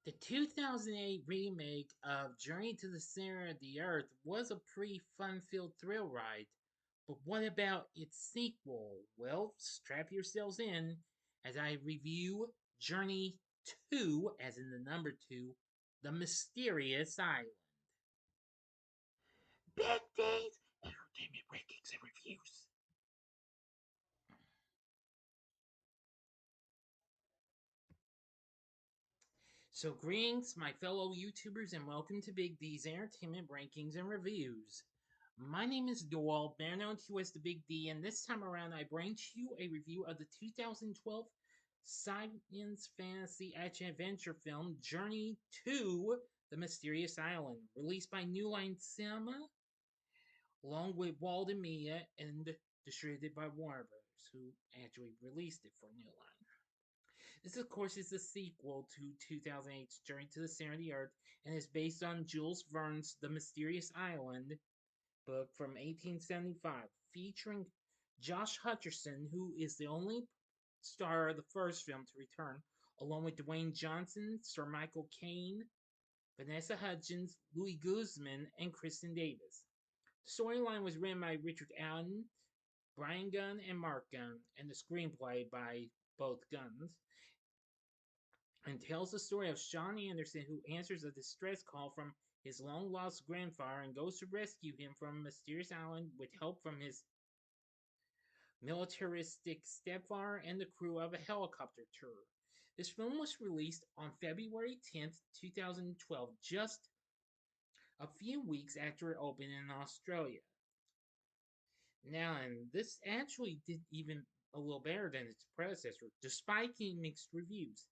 The 2008 remake of Journey to the Center of the Earth was a pretty fun-filled thrill ride. But what about its sequel? Well, strap yourselves in as I review Journey 2, as in the number 2, The Mysterious Island. Big D's Entertainment Rankings and Reviews. So, greetings, my fellow YouTubers, and welcome to Big D's Entertainment Rankings and Reviews. My name is Doyle, better known to you as the Big D, and this time around I bring to you a review of the 2012 science fantasy action adventure film Journey to the Mysterious Island, released by New Line Cinema, along with Walden Media, and distributed by Warner Brothers, who actually released it for New Line. This, of course, is the sequel to 2008's Journey to the Center of the Earth and is based on Jules Verne's The Mysterious Island book from 1875, featuring Josh Hutcherson, who is the only star of the first film to return, along with Dwayne Johnson, Sir Michael Caine, Vanessa Hudgens, Louis Guzman, and Kristin Davis. The storyline was written by Richard Allen, Brian Gunn, and Mark Gunn, and the screenplay by both Gunns, and tells the story of Sean Anderson, who answers a distress call from his long lost grandfather and goes to rescue him from a mysterious island with help from his militaristic stepfather and the crew of a helicopter tour. This film was released on February 10th, 2012, just a few weeks after it opened in Australia. Now, and this actually did even a little better than its predecessor, despite getting mixed reviews.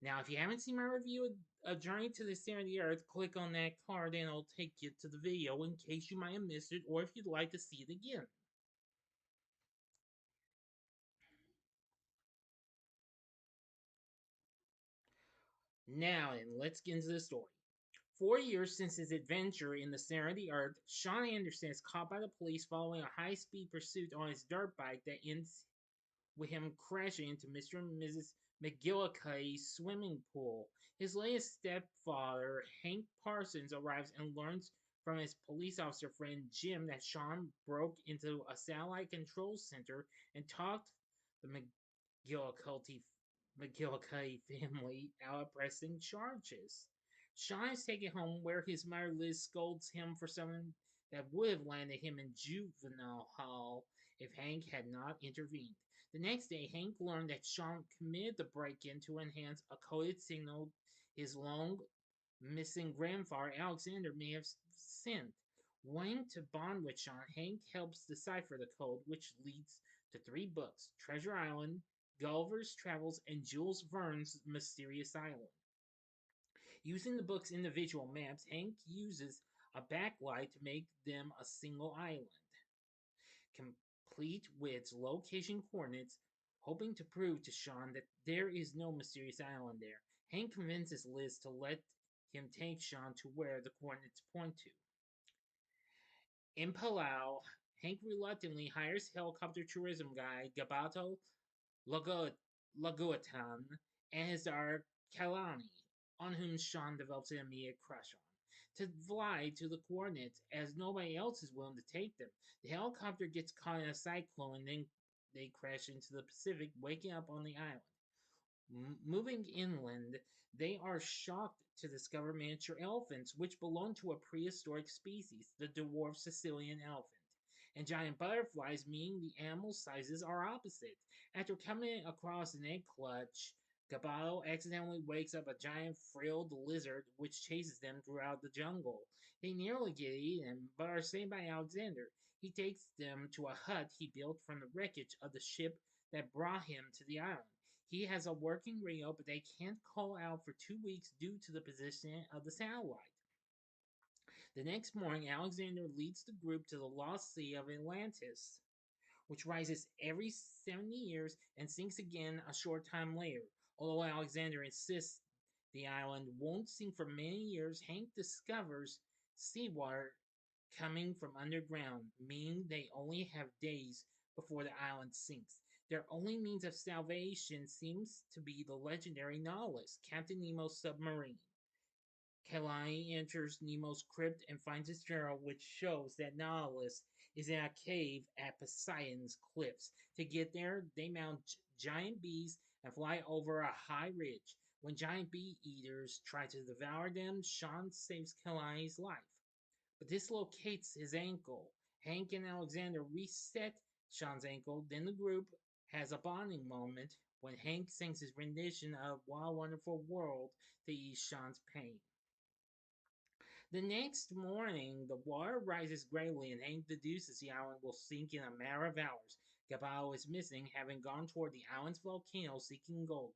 Now, if you haven't seen my review of Journey to the Center of the Earth, click on that card and it'll take you to the video in case you might have missed it or if you'd like to see it again. Now, and let's get into the story. 4 years since his adventure in the center of the earth, Sean Anderson is caught by the police following a high-speed pursuit on his dirt bike that ends with him crashing into Mr. and Mrs. McGillicuddy's swimming pool. His latest stepfather, Hank Parsons, arrives and learns from his police officer friend Jim that Sean broke into a satellite control center and talked the McGillicuddy family out of pressing charges. Sean is taken home where his mother Liz scolds him for something that would have landed him in juvenile hall if Hank had not intervened. The next day, Hank learned that Sean committed the break-in to enhance a coded signal his long missing grandfather Alexander may have sent. Wanting to bond with Sean, Hank helps decipher the code, which leads to three books: Treasure Island, Gulliver's Travels, and Jules Verne's Mysterious Island. Using the book's individual maps, Hank uses a backlight to make them a single island, complete with its location coordinates, hoping to prove to Sean that there is no mysterious island there. Hank convinces Liz to let him take Sean to where the coordinates point to. In Palau, Hank reluctantly hires helicopter tourism guide Gabato Laguatan and his daughter Kalani, on whom Sean develops an immediate crush on, to fly to the coordinates as nobody else is willing to take them. The helicopter gets caught in a cyclone and then they crash into the Pacific, waking up on the island. Moving inland, they are shocked to discover miniature elephants, which belong to a prehistoric species, the dwarf Sicilian elephant, and giant butterflies, meaning the animal sizes are opposite. After coming across an egg clutch, Gabato accidentally wakes up a giant frilled lizard which chases them throughout the jungle. They nearly get eaten, but are saved by Alexander. He takes them to a hut he built from the wreckage of the ship that brought him to the island. He has a working radio, but they can't call out for 2 weeks due to the position of the satellite. The next morning, Alexander leads the group to the lost sea of Atlantis, which rises every 70 years and sinks again a short time later. Although Alexander insists the island won't sink for many years, Hank discovers seawater coming from underground, meaning they only have days before the island sinks. Their only means of salvation seems to be the legendary Nautilus, Captain Nemo's submarine. Caine enters Nemo's crypt and finds his journal, which shows that Nautilus is in a cave at Poseidon's cliffs. To get there, they mount giant bees and fly over a high ridge. When giant bee eaters try to devour them, Sean saves Caine's life, but dislocates his ankle. Hank and Alexander reset Sean's ankle. Then the group has a bonding moment when Hank sings his rendition of Wild Wonderful World to ease Sean's pain. The next morning, the water rises greatly, and Hank deduces the island will sink in a matter of hours. Gabao is missing, having gone toward the island's volcano seeking gold.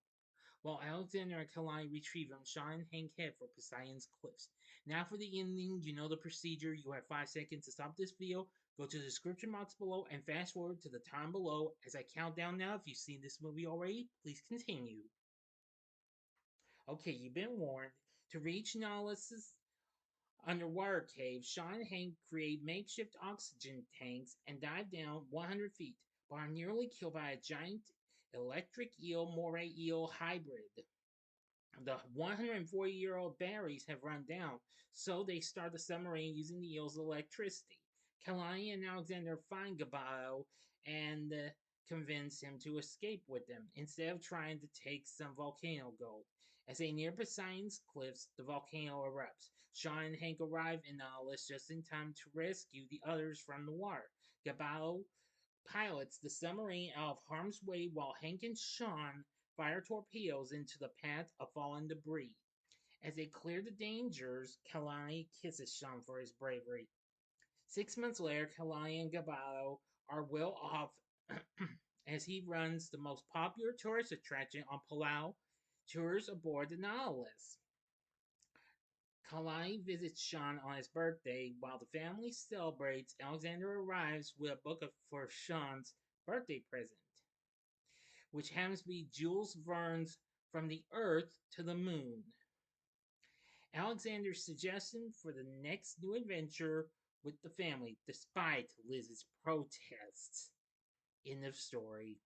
While Alexander and Caine retrieve him, Sean and Hank head for Poseidon's cliffs. Now for the ending, you know the procedure. You have 5 seconds to stop this video. Go to the description box below and fast forward to the time below as I count down now. If you've seen this movie already, please continue. Okay, you've been warned. To reach Nautilus' underwater cave, Sean and Hank create makeshift oxygen tanks and dive down 100 feet, but are nearly killed by a giant electric eel moray eel hybrid. The 140-year-old batteries have run down, so they start the submarine using the eel's electricity. Caine and Alexander find Gabao and convince him to escape with them instead of trying to take some volcano gold. As they near Poseidon's cliffs, the volcano erupts. Sean and Hank arrive in Nautilus just in time to rescue the others from the water. Gabao pilots the submarine out of harm's way while Hank and Sean fire torpedoes into the path of fallen debris. As they clear the dangers, Caine kisses Sean for his bravery. 6 months later, Caine and Gabao are well off as he runs the most popular tourist attraction on Palau, tours aboard the Nautilus. Caine visits Sean on his birthday. While the family celebrates, Alexander arrives with a book for Sean's birthday present, which happens to be Jules Vernes' From the Earth to the Moon. Alexander's suggestion for the next new adventure with the family, despite Liz's protests. End of story.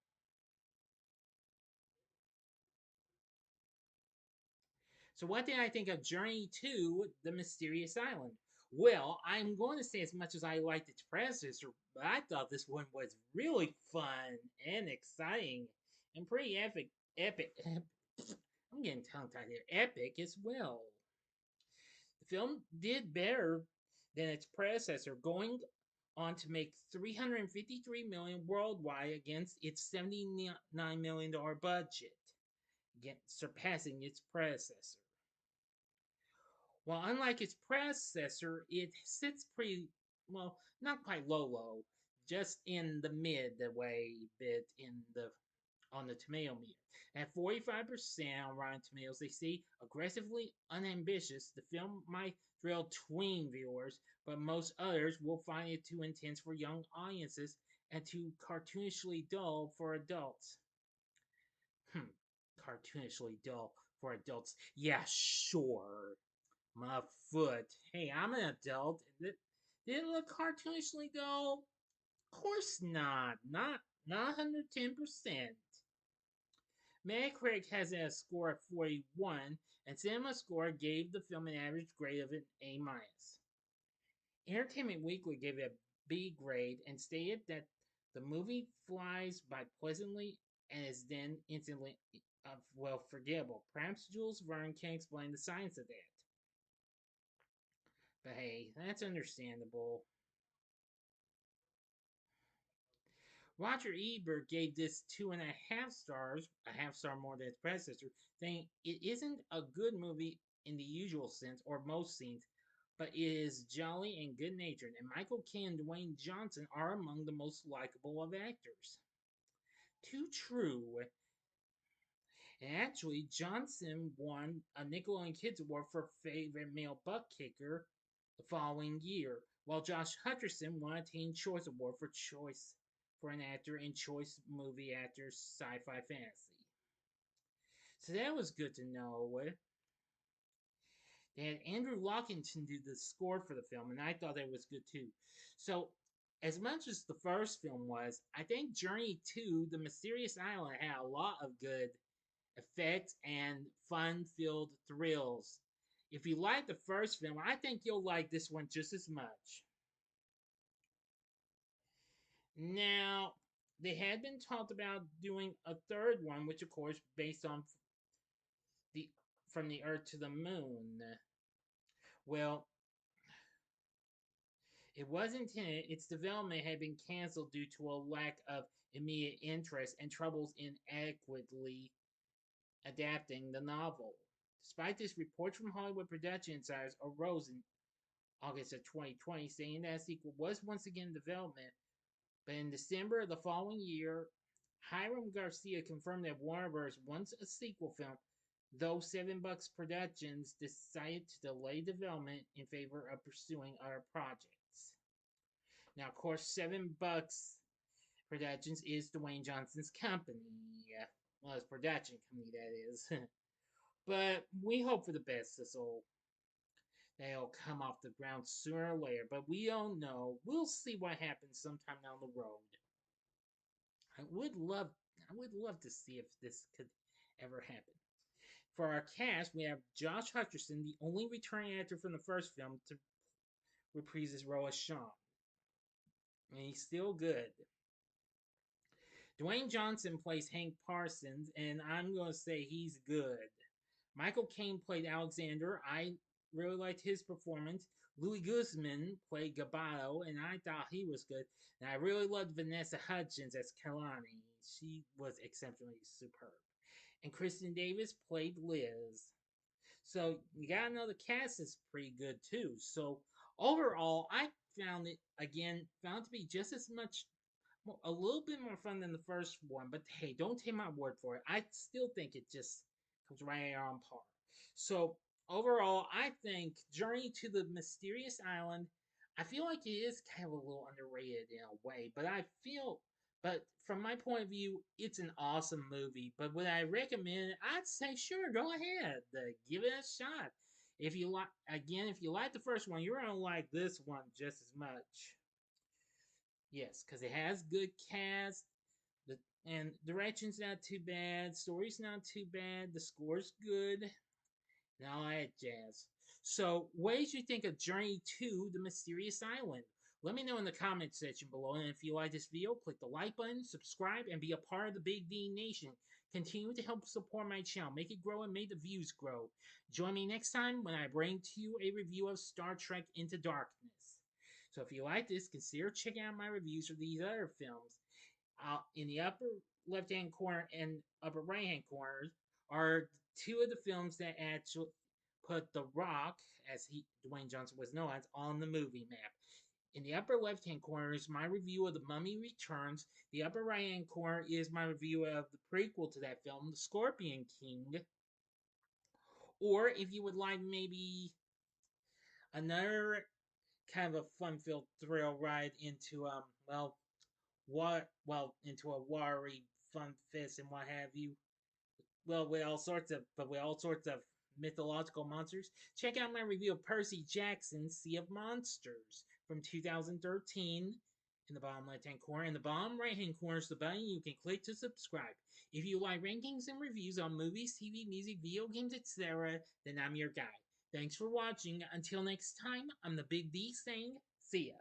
So, what did I think of Journey to the Mysterious Island? Well, I'm going to say as much as I liked its predecessor, but I thought this one was really fun and exciting and pretty epic. Epic. I'm getting tongue tied here. Epic as well. The film did better than its predecessor, going on to make $353 million worldwide against its $79 million budget, surpassing its predecessor. While unlike its predecessor, it sits pretty well, not quite low, just in the midway bit in the on the tomato meter. At 45% on Rotten Tomatoes, they say aggressively unambitious. The film might thrill tween viewers, but most others will find it too intense for young audiences and too cartoonishly dull for adults. Cartoonishly dull for adults. Yeah, sure. My foot. Hey, I'm an adult. Did it look cartoonishly dull? Of course not. Not 110%. Metacritic has a score of 41, and Cinema Score gave the film an average grade of an A minus. Entertainment Weekly gave it a B grade and stated that the movie flies by pleasantly and is then instantly, forgettable. Perhaps Jules Verne can explain the science of that. But hey, that's understandable. Roger Ebert gave this 2.5 stars, a half star more than its predecessor, saying it isn't a good movie in the usual sense or most scenes, but it is jolly and good natured, and Michael Caine and Dwayne Johnson are among the most likable of actors. Too true. And actually, Johnson won a Nickelodeon Kids Award for Favorite Male Butt Kicker the following year, while Josh Hutcherson won a Teen Choice Award for an actor in Choice Movie Actors Sci-Fi Fantasy. So that was good to know. They had Andrew Lockington do the score for the film, and I thought that was good too. So as much as the first film was, I think Journey to the Mysterious Island had a lot of good effects and fun-filled thrills. If you like the first film, I think you'll like this one just as much. Now, they had been talked about doing a third one, which of course based on the from the Earth to the Moon. Well, it was intended. Its development had been canceled due to a lack of immediate interest and troubles in adequately adapting the novel. Despite this, reports from Hollywood production insiders arose in August of 2020, saying that a sequel was once again in development. But in December of the following year, Hiram Garcia confirmed that Warner Bros. Wants a sequel film, though Seven Bucks Productions decided to delay development in favor of pursuing other projects. Now, of course, Seven Bucks Productions is Dwayne Johnson's company. Well, his production company, that is. But we hope for the best. They'll come off the ground sooner or later. But we don't know. We'll see what happens sometime down the road. I would love, I would love to see if this could ever happen. For our cast, we have Josh Hutcherson, the only returning actor from the first film to reprise his role as Sean, and he's still good. Dwayne Johnson plays Hank Parsons, and I'm going to say he's good. Michael Caine played Alexander. I really liked his performance. Louis Guzman played Gabato, and I thought he was good. And I really loved Vanessa Hudgens as Kalani. She was exceptionally superb. And Kristin Davis played Liz. So you gotta know the cast is pretty good too. So overall, I found it again found to be just as much a little bit more fun than the first one, but hey, don't take my word for it. I still think it just comes right on par. So overall, I think Journey to the Mysterious Island, I feel like it is kind of a little underrated in a way, but from my point of view, it's an awesome movie. But would I recommend it? I'd say sure, go ahead, give it a shot. If you like, again, if you like the first one, you're gonna like this one just as much. Yes, because it has good cast, the and direction's not too bad, story's not too bad, the score's good, and all that jazz. So, what did you think of Journey to the Mysterious Island? Let me know in the comment section below, and if you like this video, click the like button, subscribe, and be a part of the Big D Nation. Continue to help support my channel, make it grow, and make the views grow. Join me next time when I bring to you a review of Star Trek Into Darkness. So if you like this, consider checking out my reviews for these other films. In the upper left-hand corner and upper right-hand corners are two of the films that actually put The Rock, as Dwayne Johnson was known as, on the movie map. In the upper left-hand corner is my review of The Mummy Returns. The upper right-hand corner is my review of the prequel to that film, The Scorpion King. Or if you would like maybe another kind of a fun-filled thrill ride into into a watery fun fest and what have you. Well, with all sorts of mythological monsters. Check out my review of Percy Jackson's Sea of Monsters from 2013 in the bottom left hand corner. In the bottom right hand corner is the button you can click to subscribe. If you like rankings and reviews on movies, TV, music, video games, etc., then I'm your guy. Thanks for watching. Until next time, I'm the Big D saying, see ya.